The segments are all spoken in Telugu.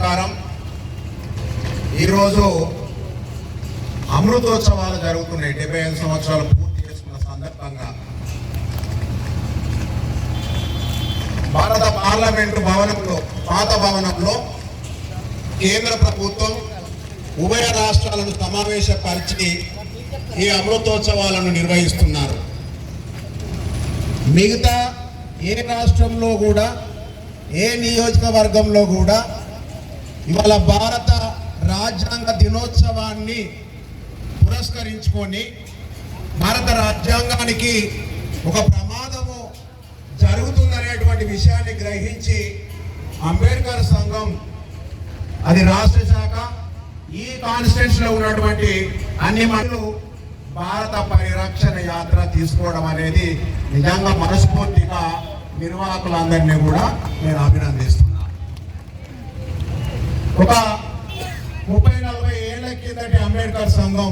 ప్రకారం ఈరోజు అమృతోత్సవాలు జరుగుతున్నాయి. 75 సంవత్సరాలు పూర్తి చేసుకున్న సందర్భంగా భారత పార్లమెంటు భవనంలో, పాత భవనంలో కేంద్ర ప్రభుత్వం ఉభయ రాష్ట్రాలను సమావేశపరిచి ఈ అమృతోత్సవాలను నిర్వహిస్తున్నారు. మిగతా ఏ రాష్ట్రంలో కూడా, ఏ నియోజకవర్గంలో కూడా ఇవాళ భారత రాజ్యాంగ దినోత్సవాన్ని పురస్కరించుకొని భారత రాజ్యాంగానికి ఒక ప్రమాదము జరుగుతుందనేటువంటి విషయాన్ని గ్రహించి అంబేద్కర్ సంఘం, అది రాష్ట్ర శాఖ, ఈ కాన్స్టిట్యూన్సీలో ఉన్నటువంటి అన్ని మండలు భారత పరిరక్షణ యాత్ర తీసుకోవడం అనేది నిజంగా మనస్ఫూర్తిగా నిర్వాహకులందరినీ కూడా నేను అభినందిస్తున్నా. ఒక 30-40 ఏళ్ల కిందటి అంబేద్కర్ సంఘం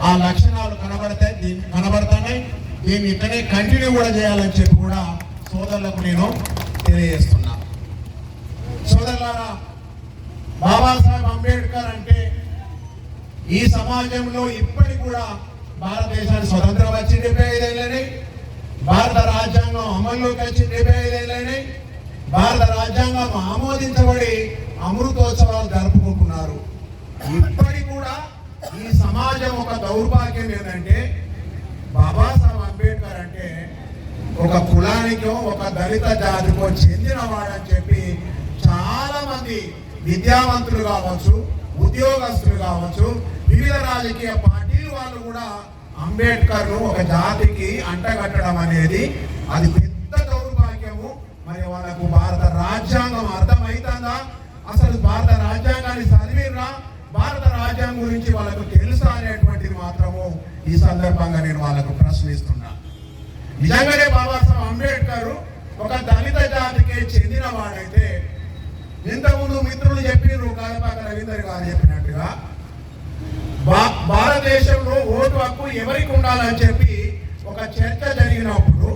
ఆ లక్షణాలు కనబడుతున్నాయి. దీన్ని ఇక్కడే కంటిన్యూ కూడా చేయాలని చెప్పి కూడా సోదరులకు నేను తెలియజేస్తున్నా. సోదరులారా, బాబాసాహెబ్ అంబేద్కర్ అంటే ఈ సమాజంలో ఇప్పటికి కూడా భారతదేశానికి స్వతంత్రం వచ్చి 75 ఏళ్ళని, భారత రాజ్యాంగం అమల్లోకి వచ్చి 75 ఏళ్ళని, భారత రాజ్యాంగం ఆమోదించబడి అమృతోత్సవాలు జరుపుకుంటున్నారు. ఇప్పటికి కూడా ఈ సమాజం ఒక దౌర్భాగ్యం ఏంటంటే, బాబాసాహెబ్ అంబేద్కర్ అంటే ఒక కులానికో ఒక దళిత జాతికో చెందినవాడని చెప్పి చాలా మంది విద్యావంతులు కావచ్చు, ఉద్యోగస్తులు కావచ్చు, వివిధ రాజకీయ పార్టీల వాళ్ళు కూడా అంబేద్కర్ను ఒక జాతికి అంటగట్టడం అనేది అది పెద్ద దౌర్భాగ్యము. మరి వాళ్ళకు భారత రాజ్యాంగం అర్థమవుతుందా? అసలు భారత రాజ్యాంగాన్ని చదివిరా? భారత రాజ్యాంగం గురించి వాళ్ళకు తెలుసా అనేటువంటిది మాత్రము ఈ సందర్భంగా నేను వాళ్ళకు ప్రశ్నిస్తున్నా. నిజంగానే బాబాసాహెబ్ అంబేద్కర్ ఒక దళిత జాతికి చెందిన వాడైతే, ఇంతకుముందు మిత్రులు చెప్పినారు, కాదపాక రవీందర్ గారు చెప్పినట్టుగా భారతదేశంలో ఓటు హక్కు ఎవరికి ఉండాలని చెప్పి ఒక చర్చ జరిగినప్పుడు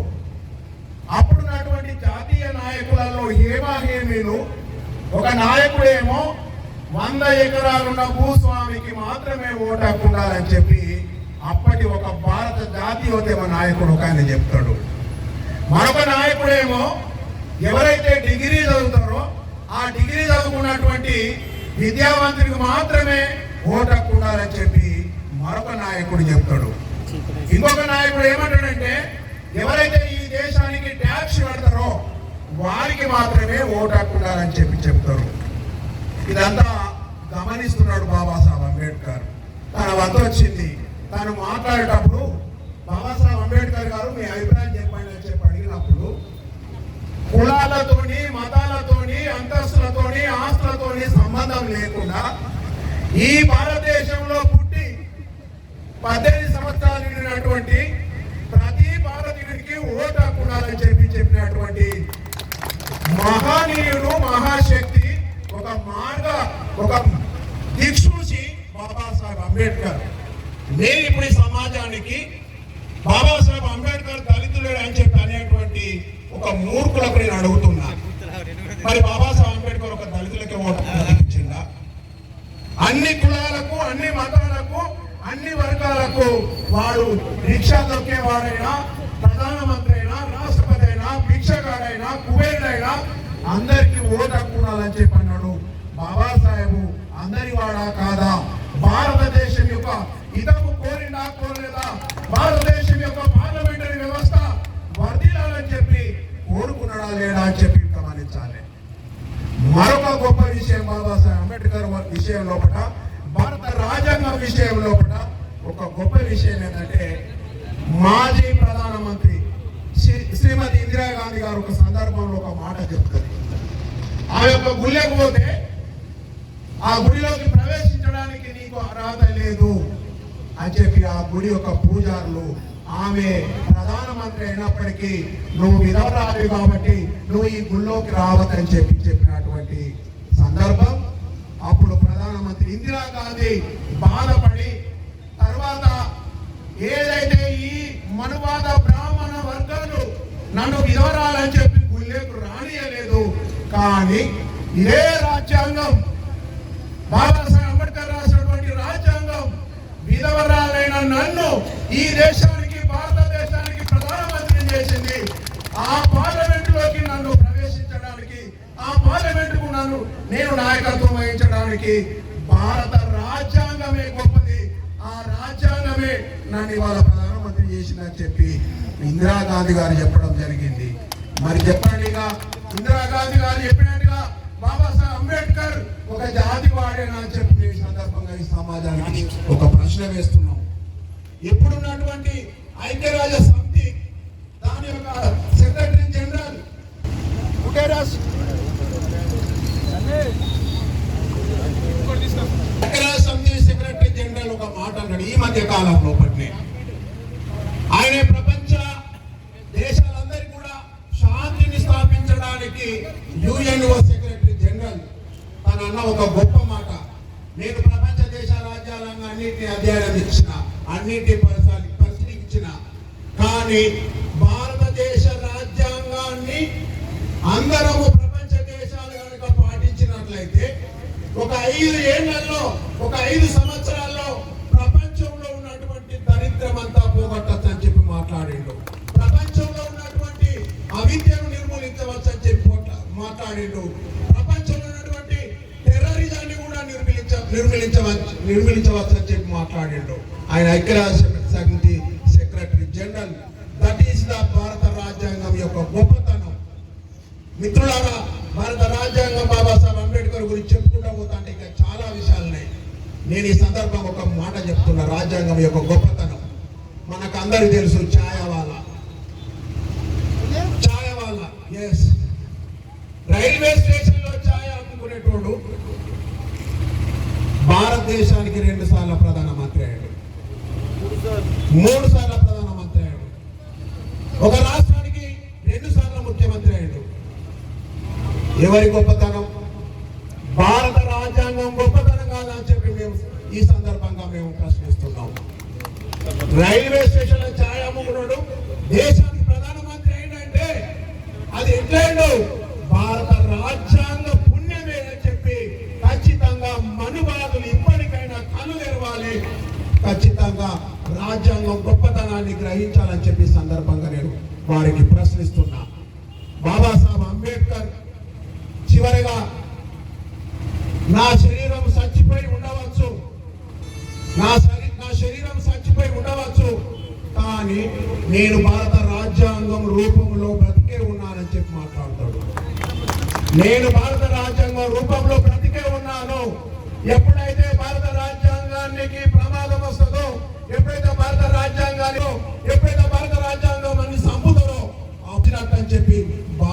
అప్పుడున్నటువంటి జాతీయ నాయకులలో హేమాహేమీలు, ఒక నాయకుడేమో 100 ఎకరాలున్న భూస్వామికి మాత్రమే ఓటు హక్కు ఉండాలని చెప్పి అప్పటి ఒక భారత జాతీయోద్యమ నాయకుడు ఒక ఆయన చెప్తాడు. మరొక నాయకుడేమో ఎవరైతే డిగ్రీ చదువుతారో ఆ డిగ్రీ చదువుకున్నటువంటి విద్యావంతునికి మాత్రమే ఓటు హక్కు ఉండాలని చెప్పి మరొక నాయకుడు చెప్తాడు. ఇంకొక నాయకుడు ఏమంటాడంటే, ఎవరైతే ఈ దేశానికి ట్యాక్స్ కడతారో వారికి మాత్రమే ఓటు హక్కు ఉండాలని చెప్పి చెప్తారు. ఇదంతా గమనిస్తున్నాడు బాబాసాహెబ్ అంబేద్కర్. తన వద్ద వచ్చింది, తను మాట్లాడేటప్పుడు బాబాసాహెబ్ అంబేద్కర్ గారు మీ అభిప్రాయం చెప్పండి అని చెప్పి అడిగినప్పుడు, కులాలతోని, మతాలతోని, అంతస్తులతోని, ఆస్తులతోని సంబంధం లేకుండా ఈ భారతదేశంలో పుట్టి 18 సంవత్సరాలు నిండినటువంటి ప్రతి భారతీయుడికి ఓటు హక్కు ఉండాలని చెప్పి చెప్పినటువంటి మహనీయుడు, మహాశక్తి, ఒక దిక్సూచి బాబాసాహెబ్ అంబేద్కర్. నేను ఇప్పుడు ఈ సమాజానికి బాబాసాహెబ్ అంబేద్కర్ దళితులేడు అని చెప్పి అనేటువంటి ఒక మూర్ఖులకు నేను అడుగుతున్నా, మరి బాబాసాహెబ్ అంబేద్కర్ ఒక దళితులకి ఓటు ఇచ్చిందా? అన్ని కులాలకు, అన్ని మతాలకు, అన్ని వర్గాలకు వాడు రిక్షా దొక్కేవాడైనా, ప్రధానమంత్రి అయినా, రాష్ట్రపతి అయినా, భిక్షగాడైనా, కుబేరుడైనా అందరికీ ఓటు హక్కు ఉండాలని చెప్పి అన్నాడు. బాబాసాహెబ్ అందరి వాడా కాదా? భారతదేశం యొక్క హితము కోరలేదా? భారతదేశం యొక్క పార్లమెంటరీ వ్యవస్థ వర్ధిల్లాలని చెప్పి కోరుకున్నాడా లేడా అని చెప్పి గమనించాలి. మరొక గొప్ప విషయం బాబాసాహెబ్ అంబేద్కర్ విషయం లోపల, భారత రాజ్యాంగం విషయం లోపల ఒక గొప్ప విషయం ఏంటంటే, మాజీ ప్రధానమంత్రి శ్రీమతి ఇందిరాగాంధీ గారు ఒక సందర్భంలో ఒక మాట చెప్తుంది. ఆ యొక్క గుళ్ళకు పోతే ఆ గుడిలోకి ప్రవేశించడానికి నీకు అర్హత లేదు అని చెప్పి ఆ గుడి యొక్క పూజారులు, ఆమె ప్రధానమంత్రి అయినప్పటికీ నువ్వు విధవరాలి కాబట్టి నువ్వు ఈ గుళ్ళోకి రావద్దని చెప్పినటువంటి సందర్భం. అప్పుడు ప్రధానమంత్రి ఇందిరాగాంధీ బాధపడి, తర్వాత ఏదైతే ఈ మనువాద బ్రాహ్మణ వర్గాలు నన్ను విధవరాలని చెప్పి గుళ్ళేకు రానియలేదు, కానీ ఇదే రాజ్యం రాజ్యాంగం, బాబాసాహెబ్ అంబేద్కర్ రాసినటువంటి రాజ్యాంగం విధవరాలైన నన్ను ఈ దేశానికి, భారతదేశానికి ప్రధానమంత్రిని చేసింది. ఆ పార్లమెంటులోకి నన్ను ప్రవేశించడానికి, ఆ పార్లమెంటుకు నేను నాయకత్వం వహించడానికి భారత రాజ్యాంగమే గొప్పది. ఆ రాజ్యాంగమే నన్ను ఇవాళ ప్రధానమంత్రి చేసిందని చెప్పి ఇందిరాగాంధీ గారు చెప్పడం జరిగింది. మరి చెప్పండిగా, ఇందిరాగాంధీ గారు చెప్పినట్టుగా బాబాసాహెబ్ అంబేద్కర్ ఒక జాతి వాడేనా అని చెప్పి ఈ సందర్భంగా ఈ సమాజానికి ఒక ప్రశ్న వేస్తున్నాం. ఎప్పుడున్నటువంటి ఐక్యరాజ్య సమితి దాని యొక్క సెక్రటరీ జనరల్ గుటెరస్ ఐక్యరాజ్య సమితి సెక్రటరీ జనరల్ ఒక మాట అన్నాడు ఈ మధ్య కాలంలో. ఆయన ప్రపంచ దేశాలందరికీ కూడా శాంతిని స్థాపించడానికి యుఎన్ఓ సెక్రటరీ జనరల్ తనన్న ఒక గొప్ప మాట. నేను ప్రపంచ దేశ రాజ్యాంగాన్ని అన్నింటినీ అధ్యయనం ఇచ్చిన, అన్నింటినీ పరిశీలించిన, కానీ భారతదేశ రాజ్యాంగాన్ని అందరము ప్రపంచ దేశాలు కనుక పాటించినట్లయితే ఒక 5 ఏళ్లలో, ఒక 5 సంవత్సరాల్లో ప్రపంచంలో ఉన్నటువంటి దరిద్రం అంతా పోగొట్టచ్చు అని చెప్పి మాట్లాడిండు. ప్రపంచంలో ఉన్నటువంటి అవిద్యను నిర్మూలించవచ్చు అని చెప్పి మాట్లాడిండు. ప్రపంచంలో ఉన్నటువంటి టెర్రరిజాన్ని కూడా నిర్మూలించవచ్చు అని చెప్పి మాట్లాడిండు. ఆయన ఐక్యరాజ్య సమితి secretary general. That is the భారత రాజ్యాంగం యొక్క గొప్పతనం. మిత్రులారా, భారత రాజ్యాంగం బాబాసాహెబ్ అంబేద్కర్ గురించి చెప్పుకుంటూ పోతా అంటే ఇంకా చాలా విషయాలున్నాయి. నేను ఈ సందర్భంగా ఒక మాట చెప్తున్నా. రాజ్యాంగం యొక్క గొప్పతనం మనకు అందరికీ తెలుసు. ఛాయవాలా, ఎస్, రైల్వే స్టేషన్ లో ఛాయ అమ్ముకునేటోడు భారతదేశానికి 2 సార్లు ప్రధానమంత్రి అయ్యాడు, 3 సార్లు ప్రధానమంత్రి అయ్యాడు, ఒక రాష్ట్రానికి 2 సార్లు ముఖ్యమంత్రి అయ్యాడు. ఎవరి గొప్పతనం? భారత రాజ్యాంగం గొప్పతనం కాదని చెప్పి మేము ఈ సందర్భంగా మేము ప్రశ్నిస్తున్నాం. రైల్వే స్టేషన్ లో ఛాయ అమ్ముకున్నాడు దేశానికి ప్రధానమంత్రి అయిందంటే అది ఎట్లయిండు? భారత రాజ్యాంగ పుణ్యమే అని చెప్పి ఖచ్చితంగా మనువాదులు ఇప్పటికైనా కళ్ళు తెరవాలి. ఖచ్చితంగా రాజ్యాంగం గొప్పతనాన్ని గ్రహించాలని చెప్పి సందర్భంగా నేను వారికి ప్రశ్నిస్తున్నా. బాబాసాహెబ్ అంబేద్కర్ చివరిగా నా శరీరం చచ్చిపోయి ఉండవచ్చు, నా శరీరం చచ్చిపోయి ఉండవచ్చు, కానీ నేను భారత రాజ్యాంగం రూపంలో బ్రతికే ఉన్నానని చెప్పి మాట్లాడతాడు. నేను భారత రాజ్యాంగం రూపంలో బ్రతికే ఉన్నాను. ఎప్పుడైతే భారత రాజ్యాంగానికి ప్రమాదం వస్తుందో